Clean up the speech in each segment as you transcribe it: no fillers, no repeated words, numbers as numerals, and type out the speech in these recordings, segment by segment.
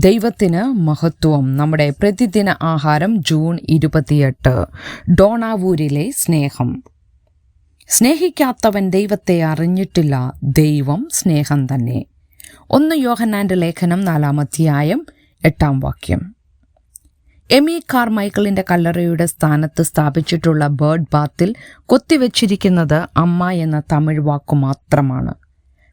ദൈവത്തിന് മഹത്വം. നമ്മുടെ പ്രതിദിന ആഹാരം ജൂൺ 28. ഡോണാവൂരിലെ സ്നേഹം. സ്നേഹിക്കാത്തവൻ ദൈവത്തെ അറിഞ്ഞിട്ടില്ല, ദൈവം സ്നേഹം തന്നെ. 1 യോഹന്നാന്റെ ലേഖനം 4-ാം അധ്യായം 8-ാം വാക്യം. എമി കാർമൈക്കിളിന്റെ കല്ലറയുടെ സ്ഥാനത്ത് സ്ഥാപിച്ചിട്ടുള്ള ബേർഡ് ബാത്തിൽ കൊത്തിവെച്ചിരിക്കുന്നത് അമ്മ എന്ന തമിഴ് വാക്കു മാത്രമാണ്.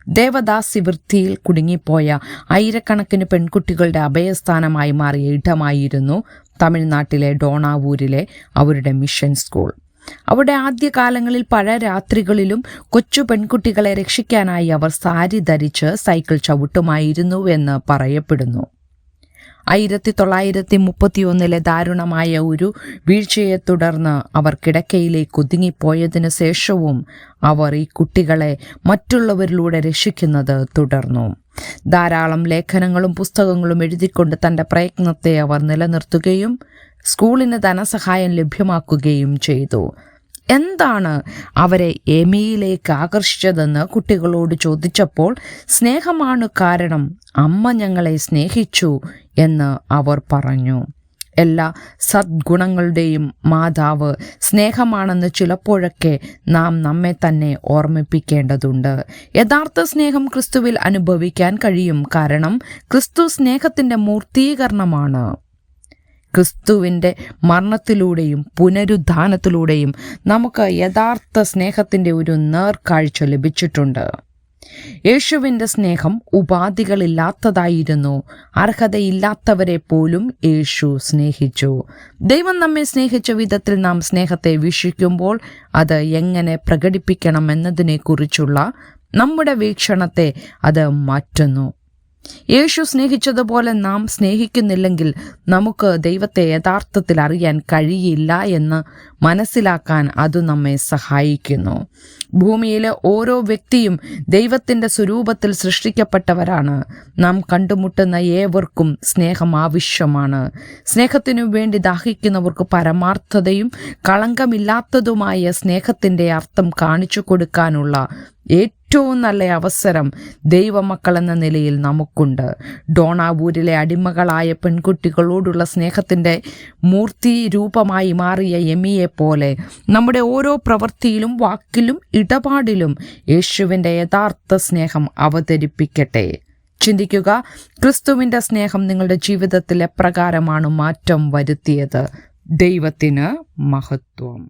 ദേവദാസി വൃത്തിയിൽ കുടുങ്ങിപ്പോയ ആയിരക്കണക്കിന് പെൺകുട്ടികളുടെ അഭയസ്ഥാനമായി മാറിയ ഇടമായിരുന്നു തമിഴ്നാട്ടിലെ ഡോണാവൂരിലെ അവരുടെ മിഷൻ സ്കൂൾ. അവിടെ ആദ്യകാലങ്ങളിൽ പല രാത്രികളിലും കൊച്ചു പെൺകുട്ടികളെ രക്ഷിക്കാനായി അവർ സാരി ധരിച്ച് സൈക്കിൾ ചവിട്ടുമായിരുന്നുവെന്ന് പറയപ്പെടുന്നു. 1931 ദാരുണമായ ഒരു വീഴ്ചയെ തുടർന്ന് അവർ കിടക്കയിലേക്ക് ഒതുങ്ങിപ്പോയതിനു ശേഷവും അവർ ഈ കുട്ടികളെ മറ്റുള്ളവരിലൂടെ രക്ഷിക്കുന്നത് തുടർന്നു. ധാരാളം ലേഖനങ്ങളും പുസ്തകങ്ങളും എഴുതിക്കൊണ്ട് തൻ്റെ പ്രയത്നത്തെ അവർ നിലനിർത്തുകയും സ്കൂളിന് ധനസഹായം ലഭ്യമാക്കുകയും ചെയ്തു. എന്താണ് അവരെ എമിയിലേക്ക് ആകർഷിച്ചതെന്ന് കുട്ടികളോട് ചോദിച്ചപ്പോൾ സ്നേഹമാണ് കാരണം, അമ്മ ഞങ്ങളെ സ്നേഹിച്ചു എന്ന് അവർ പറഞ്ഞു. എല്ലാ സദ്ഗുണങ്ങളുടെയും മാതാവ് സ്നേഹമാണെന്ന് ചിലപ്പോഴൊക്കെ നാം നമ്മെ തന്നെ ഓർമ്മിപ്പിക്കേണ്ടതുണ്ട്. യഥാർത്ഥ സ്നേഹം ക്രിസ്തുവിൽ അനുഭവിക്കാൻ കഴിയും, കാരണം ക്രിസ്തു സ്നേഹത്തിൻ്റെ മൂർത്തീകരണമാണ്. ക്രിസ്തുവിൻ്റെ മരണത്തിലൂടെയും പുനരുദ്ധാനത്തിലൂടെയും നമുക്ക് യഥാർത്ഥ സ്നേഹത്തിൻ്റെ ഒരു നേർക്കാഴ്ച ലഭിച്ചിട്ടുണ്ട്. യേശുവിൻ്റെ സ്നേഹം ഉപാധികളില്ലാത്തതായിരുന്നു. അർഹതയില്ലാത്തവരെ പോലും യേശു സ്നേഹിച്ചു. ദൈവം നമ്മെ സ്നേഹിച്ച വിധത്തിൽ നാം സ്നേഹത്തെ വീക്ഷിക്കുമ്പോൾ അത് എങ്ങനെ പ്രകടിപ്പിക്കണം എന്നതിനെക്കുറിച്ചുള്ള നമ്മുടെ വീക്ഷണത്തെ അത് മാറ്റുന്നു. യേശു സ്നേഹിച്ചതുപോലെ നാം സ്നേഹിക്കുന്നില്ലെങ്കിൽ നമുക്ക് ദൈവത്തെ യഥാർത്ഥത്തിൽ അറിയാൻ കഴിയില്ല എന്ന് മനസ്സിലാക്കാൻ അത് നമ്മെ സഹായിക്കുന്നു. ഭൂമിയിലെ ഓരോ വ്യക്തിയും ദൈവത്തിൻ്റെ സ്വരൂപത്തിൽ സൃഷ്ടിക്കപ്പെട്ടവരാണ്. നാം കണ്ടുമുട്ടുന്ന ഏവർക്കും സ്നേഹം ആവശ്യമാണ്. സ്നേഹത്തിനു വേണ്ടി ദാഹിക്കുന്നവർക്ക് പരമാർത്ഥതയും കളങ്കമില്ലാത്തതുമായ സ്നേഹത്തിൻ്റെ അർത്ഥം കാണിച്ചു കൊടുക്കാനുള്ള ഏറ്റവും നല്ല അവസരം ദൈവമക്കളെന്ന നിലയിൽ നമുക്കുണ്ട്. ഡോണാവൂരിലെ അടിമകളായ പെൺകുട്ടികളോടുള്ള സ്നേഹത്തിൻ്റെ മൂർത്തി രൂപമായി മാറിയ എമിയെ പോലെ നമ്മുടെ ഓരോ പ്രവൃത്തിയിലും വാക്കിലും ഇടപാടിലും യേശുവിൻ്റെ യഥാർത്ഥ സ്നേഹം അവതരിപ്പിക്കട്ടെ. ചിന്തിക്കുക, ക്രിസ്തുവിൻ്റെ സ്നേഹം നിങ്ങളുടെ ജീവിതത്തിൽ എപ്രകാരമാണ് മാറ്റം വരുത്തിയത്. ദൈവത്തിന് മഹത്വം.